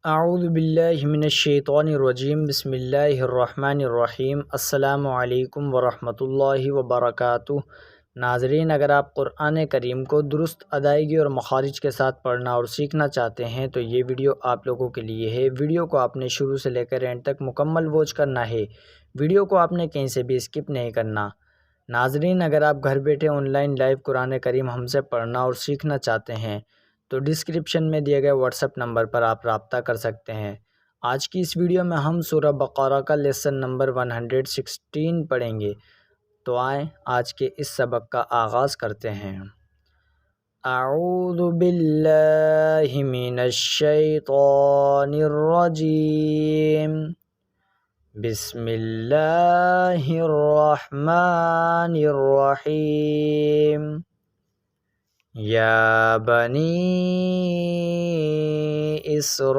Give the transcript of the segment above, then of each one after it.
अऊज़ु बिल्लाहि मिनश्शैतानिर्रजीम बिस्मिल्लाहिर्रहमानिर्रहीम अस्सलामु अलैकुम वरहमतुल्लाहि वबरकातुहू। नाज़रीन, अगर आप क़ुरान करीम को दुरुस्त अदायगी और मखारिज के साथ पढ़ना और सीखना चाहते हैं तो ये वीडियो आप लोगों के लिए है। वीडियो को आपने शुरू से लेकर एंड तक मुकम्मल वॉच करना है। वीडियो को आपने कहीं से भी स्किप नहीं करना। नाज़रीन, अगर आप घर बैठे ऑनलाइन लाइव कुरान करीम हमसे पढ़ना और सीखना चाहते हैं तो डिस्क्रिप्शन में दिए गए व्हाट्सएप नंबर पर आप रब्ता कर सकते हैं। आज की इस वीडियो में हम सूरह बक़रा का लेसन नंबर 116 पढ़ेंगे। तो आए आज के इस सबक का आगाज़ करते हैं। अऊज़ु बिल्लाहि मिनश शैतानिर रजीम बिस्मिल्लाहिर रहमानिर रहीम। या बनी इस्राईल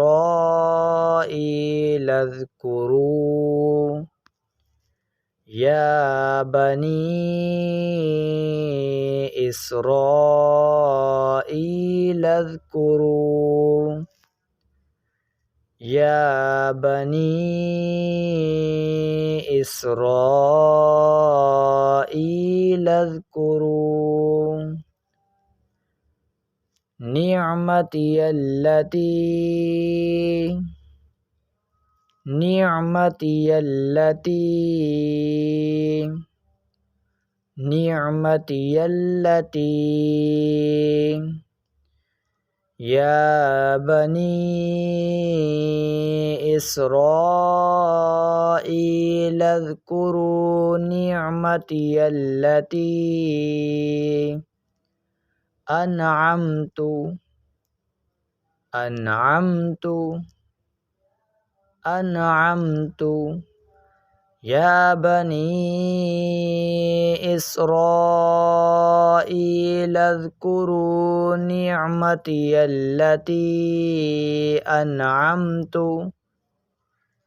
अज़्कुरू या बनी इस्राईल अज़्कुरू या बनी इस्राईल अज़्कुरू निअमती अल्लती या बनी इस्राईल अज़्कुरू निअमती अल्लती अनअमतु या बनी इस्राईल अज़्कुरू निअमती अल्लती अनअमतु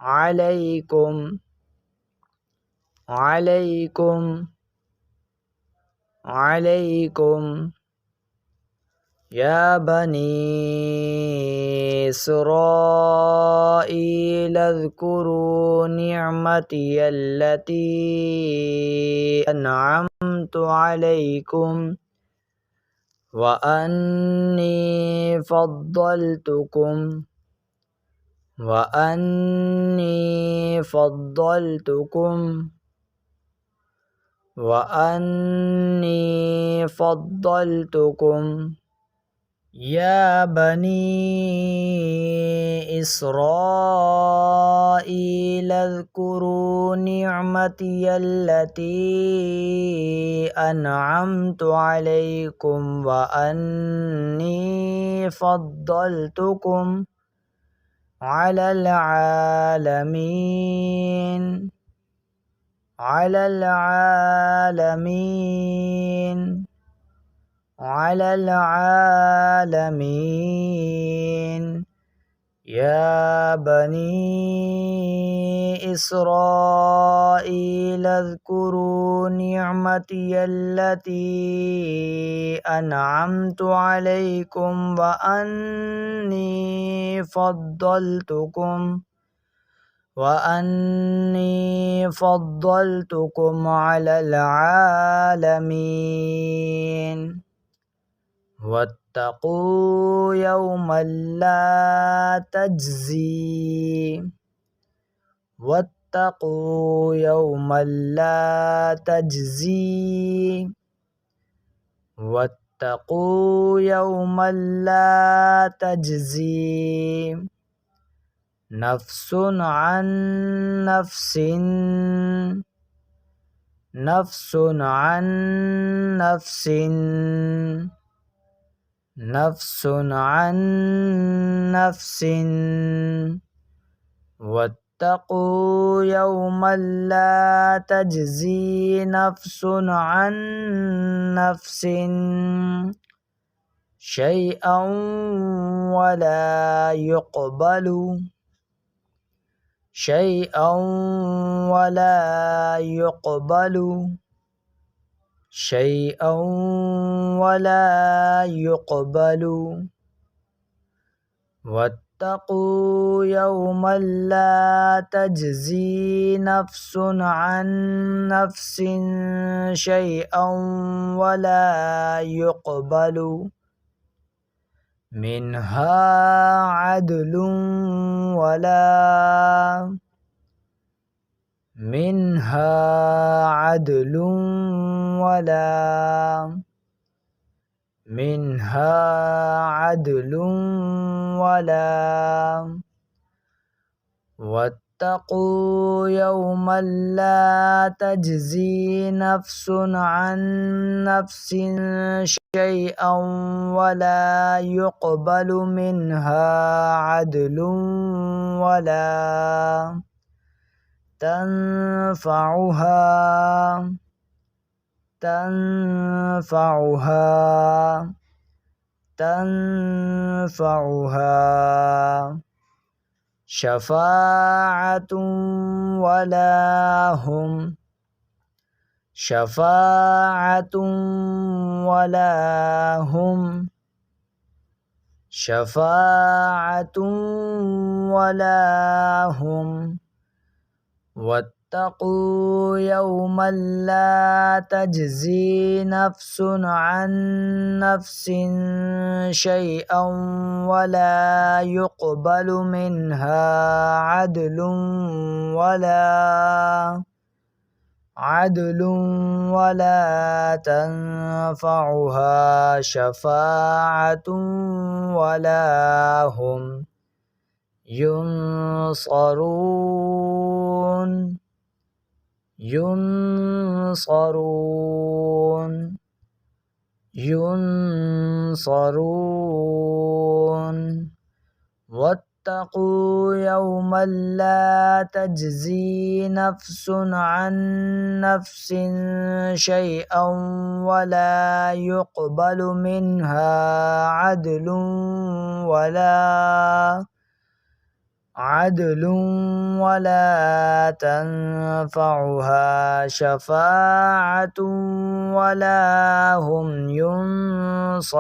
अलैकुम या बनी इस्राईल अज़्कुरू निअमती अल्लती अनअमतु अलैकुम व अन्नी फ़द्दलतुकुम या बनी इस्राईल अज़्कुरू निअमती अल्लती अनअमतु अलैकुम व अन्नी फ़द्दलतुकुम अलल आलमीन। या बनी इस्राईल अज़्कुरू निअमती अल्लती अनअमतु अलैकुम व अन्नी फ़द्दलतुकुम अलल आलमीन। वत्तक़ू यौमन ला तज्ज़ी नफ़्सुन अन नफ़्सिन वत्तक़ू यौमन ला तज्ज़ी नफ़्सुन अन नफ़्सिन शैअन वला युक़बलु। واتقوا يوما لا تجزي نفس عن نفس شيئا ولا يقبل منها عدل ولا واتقوا يوما لا تجزي نفس عن نفس شيئا ولا يقبل منها عدل ولا تنفعها شفاعة ولا هم واتقوا يوما لا تجزي نفس عن نفس شيئا ولا يقبل منها عدل ولا تنفعها شفاعة ولا هم ينصرون واتقوا يوما لا تجزي نفس عن نفس شيئا ولا يقبل منها عدل ولا تنفعها شفاعة ولا هم ينصرون.